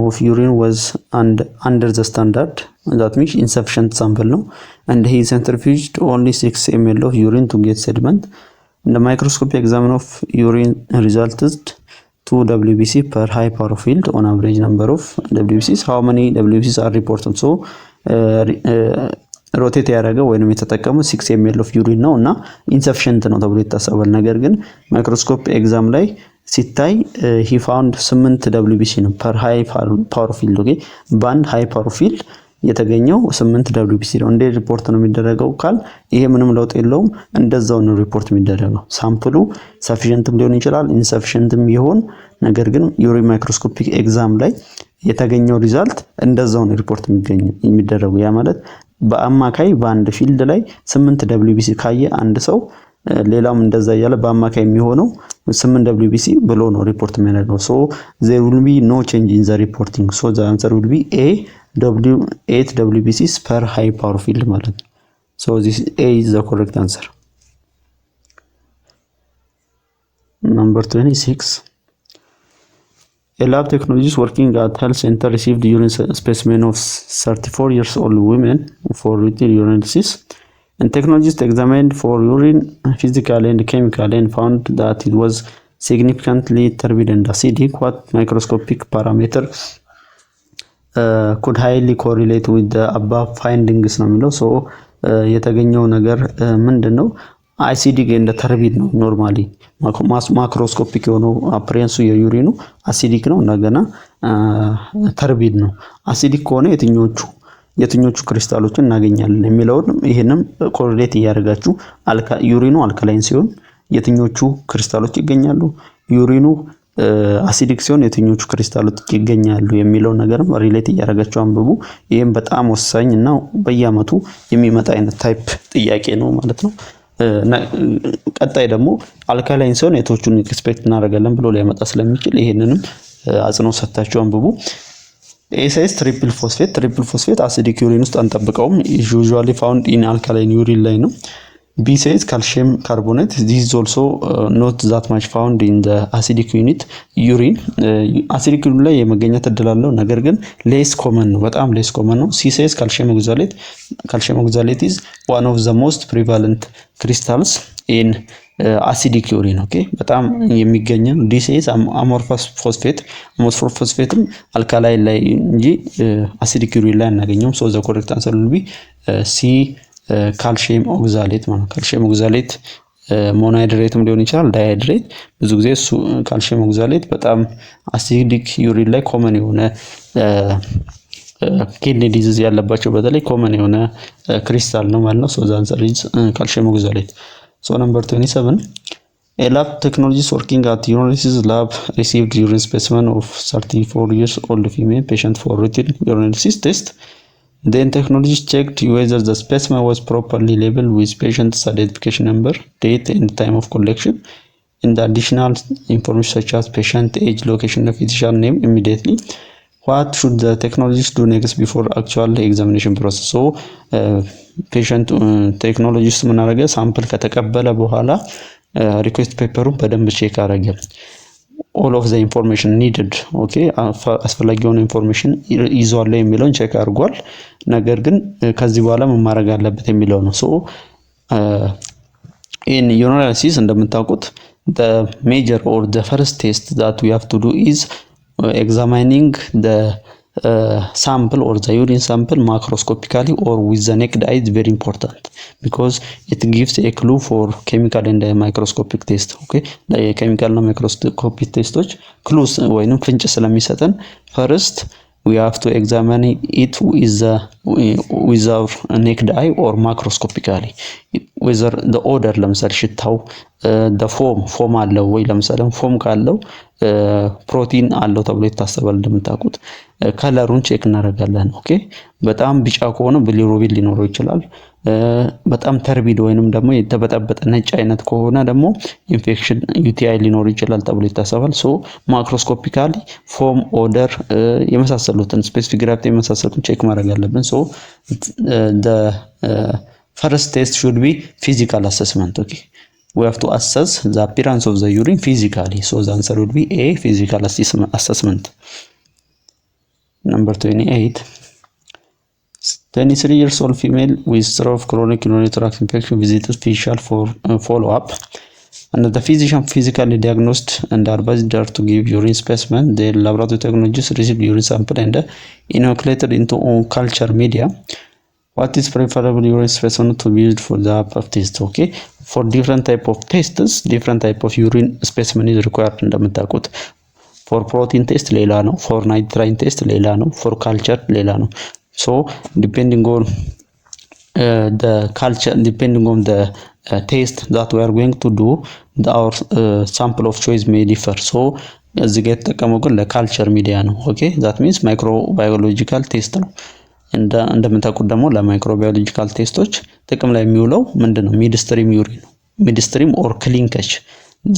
of urine was under the standard, that means insufficient sample no, and he centrifuged only 6 ml of urine to get sediment. And the microscopic exam of urine resulted 2 WBC per high power field on average number of WBCs. How many WBCs are reported? So ሮቴት ያደረገው ወይንም የተጠቀመው 6 ml of urine ነው እና ኢንሰፊሽንት ነው ተብሎ ይታሰባል። ነገር ግን ማይክሮስኮፕ ኤግዛም ላይ ሲታይ he found 8 WBC ነው per high power field። ኦኬ በአንድ high power field የተገኘው 8 WBC ነው። እንደ ሪፖርት ነው የሚደረገው ካል ይሄ ምንም ለውጥ የለውም፣ እንደዛው ነው ሪፖርት የሚደረገው። ሳምፕሉ ሰፊሽንትም ሊሆን ይችላል ኢንሰፊሽንትም ይሆን፣ ነገር ግን ዩሪን ማይክሮስኮፒክ ኤግዛም ላይ የተገኘው ሪዛልት እንደዛው ነው ሪፖርት የሚደረገው። ያ ማለት በአማካይ በአንድ ፊልድ ላይ 8 WBC ካየ አንድ ሰው ሌላም እንደዛ ያለ በአማካይ የሚሆነው 8 WBC ብሎ ነው ሪፖርት የሚያደርገው። so there will be no change in the reporting. So the answer will be A, 8 WBCs per high power field ማለት ነው። so this A is the correct answer. Number 26. A lab technologist working at health center received urine specimen of 34 years old women for routine urinalysis. And technologists examined for urine physically and chemically and found that it was significantly turbid and acidic. What microscopic parameter could highly correlate with the above findings ነው የሚለው። ሶ የተገኘው ነገር ምንድነው? አሲዲክ እንደ ተርቢድ ነው። ኖርማሊ ማክሮስኮፒክ የሆነው አፕሬንሱ የዩሪኑ አሲዲክ ነው፣ እንደገና ተርቢድ ነው። አሲዲክ ከሆነ የትኞቹ ክሪስታሎችን እናገኛለን የሚለውን ይሄንም ኮሪሌት እያደረጋችሁ ዩሪኑ አልካላይን ሲሆን የትኞቹ ክሪስታሎች ይገኛሉ፣ ዩሪኑ አሲዲክ ሲሆን የትኞቹ ክሪስታሎች ይገኛሉ የሚለው ነገርም ሪሌት እያደረጋችሁ አንብቡ። ይሄም በጣም ወሳኝ እና በየአመቱ የሚመጣ አይነት ታይፕ ጥያቄ ነው ማለት ነው። ቀጣይ ደግሞ አልካላይን ሲሆን የቶቹን ኤክስፔክት እናደርጋለን ብሎ ሊያመጣ ስለሚችል ይሄንንም አጽንኦት ሰጥታችሁ አንብቡ። A says triple phosphate acidic urine ውስጥ አንጠብቀውም፣ usually found in alkaline urine ላይ ነው። B says calcium carbonate, this is also not that much found in the acidic urine acidic urine ላይ የመገኘት እድል አለው፣ ነገር ግን less common ነው፣ በጣም less common ነው። C says calcium oxalate is one of the most prevalent crystals in acidic urine ኦኬ፣ በጣም የሚገኘው። D says amorphous phosphate አልካላይን ላይ እንጂ acidic urine ላይ አናገኘውም። so the correct answer will be C ካልሲየም ኦክዛሌት ማለት ነው። ካልሲየም ኦክዛሌት ሞኖሃይድሬትም ሊሆን ይችላል፣ ዳይሃይድሬት። ብዙ ጊዜ እሱ ካልሲየም ኦክዛሌት በጣም አሲዲክ ዩሪን ላይ ኮመን የሆነ ኪድኒ ዲዚዝ ያለባቸው በተለይ ኮመን የሆነ ክሪስታል ነው ማለት ነው። ሶ ዘ አንሰር ኢዝ ካልሲየም ኦክዛሌት። ሶ ነምበር 27 A lab technologist working at urinalysis lab received urine specimen of 34 years old female patient for routine urinalysis test. Then technologist checked whether the specimen was properly labeled with patient's identification number, date and time of collection, and additional information such as patient age, location, and physician name immediately. What should the technologist do next before actual examination process? So patient technologist ምን አደረገ? ሳምፕል ከተቀበለ በኋላ ሪኩዌስት ፔፐሩን በደንብ ቼክ አደረገ። all of the information needed ኦኬ፣ አስፈላጊ የሆነ ኢንፎርሜሽን ይዟል የሚለውን ቼክ አድርጓል። ነገር ግን ከዚህ በኋላ ምን ማድረግ አለበት የሚለው ነው። ሶ in urinalysis እንደምታውቁት the major or the first test that we have to do is examining the sample or the urine sample macroscopically or with the naked eye is very important because it gives a clue for chemical and microscopic test okay the chemical and microscopic testoች clues ወይንም ፍንጭ ስለሚሰጠን first we have to examine it with our naked eye or macroscopically whether the odor ለምሳሌ ሽታው the foam አለው ወይ ለምሳሌ ፎም ካለው ፕሮቲን አለው ተብሎ ይታሰባል። እንደምታውቁት ከለሩን ቼክ እናደርጋለን ኦኬ። በጣም ቢጫ ከሆነ ቢሊሩቢን ሊኖረው ይችላል። በጣም ተርቢድ ወይንም ደግሞ የተበጠበጠ ነጭ አይነት ከሆነ ደግሞ ኢንፌክሽን ዩቲአይ ሊኖር ይችላል ተብሎ ይታሰባል። ሶ ማክሮስኮፒካሊ ፎም ኦደር የመሳሰሉትን ስፔሲፊክ ግራቪቲ የመሳሰሉትን ቼክ ማድረግ አለብን። ሶ the first test should be physical assessment okay. We have to assess the appearance of the urine physically. So the answer would be A, physical assessment. Number 28. 23 years old female with history of chronic urinary tract infection visited special for follow-up. And the physician physically diagnosed and advised her to give urine specimen. The laboratory technologists received urine sample and inoculated into culture media. What is preferable urine specimen to be used for the above test? Okay, for different type of tests, different type of urine specimen is required. እንደምታውቁት for protein test ሌላ ነው፣ for nitrogen test ሌላ ነው፣ for culture ሌላ ነው። So depending on the culture, depending on the test that we are going to do, our sample of choice may differ. So እዚህ ጋር የተጠቀመው ግን ለካልቸር ሚዲያ ነው። ኦኬ that means microbiological test ነው። እንደምታውቁት ደግሞ ለማይክሮባዮሎጂካል ቴስቶች ጥቅም ላይ የሚውለው ምንድነው? ሚድስትሪም ዩሪን ነው። ሚድስትሪም ኦር ክሊንከች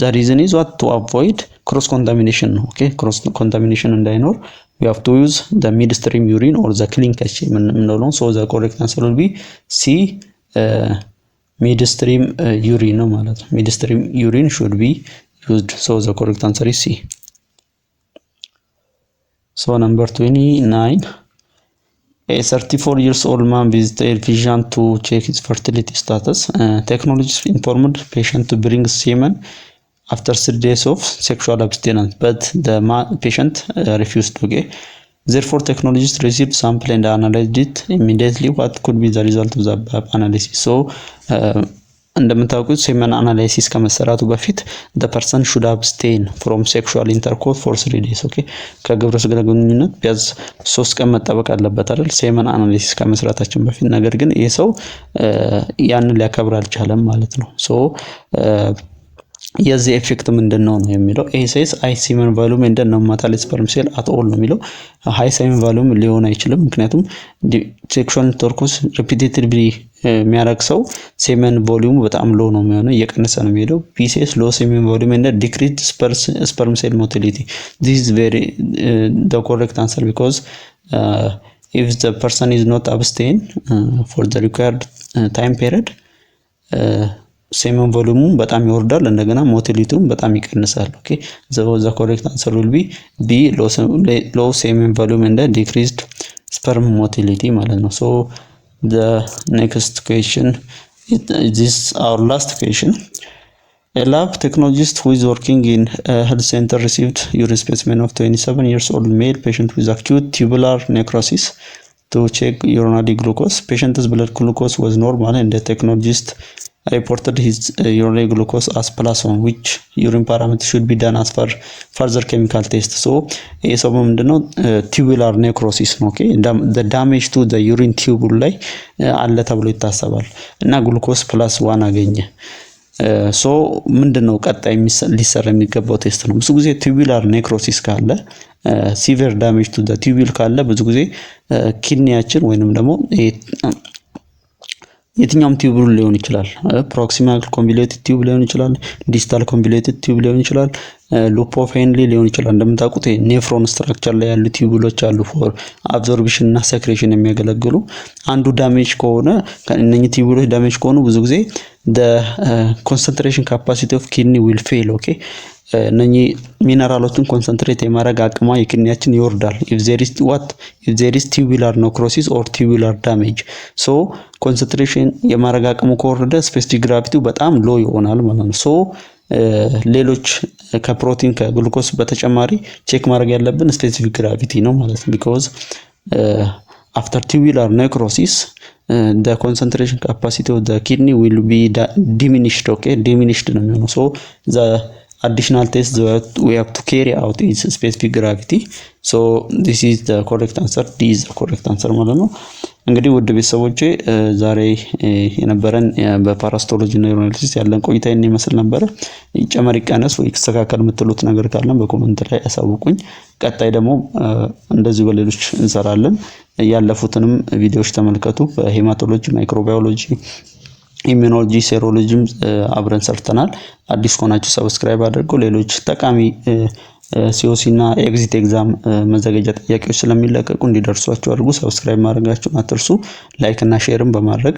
the reason is what to avoid cross contamination ነው። ኦኬ cross contamination እንዳይኖር we have to use the midstream urine or the clinkage የምንለው። so the correct answer will be C, midstream urine ነው ማለት ነው። midstream urine should be used, so the correct answer is C. So number 29. A 34 years old man visited a physician to check his fertility status. Technologists informed patient to bring semen after 3 days of sexual abstinence, but the patient refused. Okay, therefore technologists received sample and analyzed it immediately. What could be the result of the above analysis? So እንደምታውቁት ሴመን አናላይሲስ ከመሰራቱ በፊት the person should abstain from sexual intercourse for 3 days. Okay, ከግብረ ስጋ ግንኙነት ቢያንስ 3 ቀን መጠበቅ አለበት አይደል? ሴመን አናላይሲስ ከመስራታችን በፊት። ነገር ግን ይሄ ሰው ያንን ሊያከብር አልቻለም ማለት ነው። ሶ የዚህ ኤፌክት ምንድነው ነው የሚለው ኤ ሴስ ሃይ ሴመን ቮሉም ኤንድ ኖርማል ስፐርም ሴል አት ኦል ነው የሚለው። ሃይ ሴመን ቮሉም ሊሆን አይችልም፣ ምክንያቱም ሴክሹዋል ኢንተርኮርስ ሪፒቴቲቭሊ የሚያደርግ ሰው ሴመን ቮሉሙ በጣም ሎ ነው የሚሆነው፣ እየቀነሰ ነው የሚሄደው። ቢ ሴስ ሎ ሴመን ቮሉም ኤንድ ዲክሪዝድ ስፐርም ሴል ሞቲሊቲ this is very the correct answer because if the person is not abstain for the required time period ሴመን ቮሉሙ በጣም ይወርዳል፣ እንደገና ሞቲሊቲውም በጣም ይቀንሳል። ኦኬ the correct answer will be B, low semen volume and decreased sperm motility ማለት ነው። so the next question is our last question. A lab technologist who is working in a health center received urine specimen of 27 years old male patient with acute tubular necrosis to check urinary glucose. Patient's blood glucose was normal and the technologist reported his urinary glucose as +1, which urine parameter should be done as per further chemical test. So ይሄ ሰው ምንድነው tubular necrosis ነው። ኦኬ the damage to the urine tube ላይ አለ ተብሎ ይታሰባል እና ግሉኮስ +1 አገኘ። ሶ ምንድነው ቀጣይ ሊሰራ የሚገባው ቴስት ነው። ብዙ ጊዜ tubular necrosis ካለ severe damage to the tubule ካለ ብዙ ጊዜ ኪድኒያችን ወይንም ደግሞ የትኛውም ቲዩብ ሊሆን ይችላል፣ ፕሮክሲማል ኮንቮሉትድ ቲዩብ ሊሆን ይችላል፣ ዲስታል ኮንቮሉትድ ቲዩብ ሊሆን ይችላል፣ ሉፕ ኦፍ ሄንሊ ሊሆን ይችላል። እንደምታውቁት ኔፍሮን ስትራክቸር ላይ ያሉ ቲዩብሎች አሉ ፎር አብዞርፕሽን እና ሰክሬሽን የሚያገለግሉ። አንዱ ዳሜጅ ከሆነ እነኚህ ቲዩብሎች ዳሜጅ ከሆኑ ብዙ ጊዜ the concentration capacity of kidney will fail. okay እነኚህ ሚነራሎችን ኮንሰንትሬት የማድረግ አቅሟ የኪድኒያችን ይወርዳል if there is tubular necrosis or tubular damage. so concentration የማድረግ አቅሙ ከወረደ ስፔሲፊክ ግራቪቲው በጣም ሎ ይሆናል ማለት ነው። so ሌሎች ከፕሮቲን ከግሉኮስ በተጨማሪ ቼክ ማድረግ ያለብን ስፔሲፊክ ግራቪቲ ነው ማለት ነው። because after tubular necrosis the concentration capacity of the kidney will be diminished. okay diminished ነው የሚሆነው. so the additional test that we have to carry out is specific gravity. so this is the correct answer. D is the correct answer ማለት ነው። እንግዲህ ውድ ቤተሰቦቼ ዛሬ የነበረን በፓራስቶሎጂ እና ዩሮናሊሲስ ያለን ቆይታ ይሄን ይመስል ነበር። ይጨመር ይቀነስ ወይ ይስተካከል የምትሉት ነገር ካለ በኮሜንት ላይ አሳውቁኝ። ቀጣይ ደግሞ እንደዚህ በሌሎች እንሰራለን። ያለፉትንም ቪዲዮዎች ተመልከቱ። በሄማቶሎጂ፣ ማይክሮባዮሎጂ፣ ኢሚኖሎጂ፣ ሴሮሎጂም አብረን ሰርተናል። አዲስ ከሆናችሁ ሰብስክራይብ አድርጉ። ሌሎች ጠቃሚ ሲኦሲ እና ኤግዚት ኤግዛም መዘጋጃ ጥያቄዎች ስለሚለቀቁ እንዲደርሷችሁ አድርጉ። ሰብስክራይብ ማድረጋችሁን አትርሱ። ላይክ እና ሼርም በማድረግ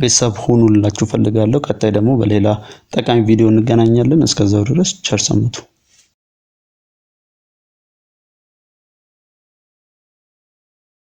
ቤተሰብ ሁኑላችሁ ፈልጋለሁ። ቀጣይ ደግሞ በሌላ ጠቃሚ ቪዲዮ እንገናኛለን። እስከዛው ድረስ ቸር ሰንብቱ።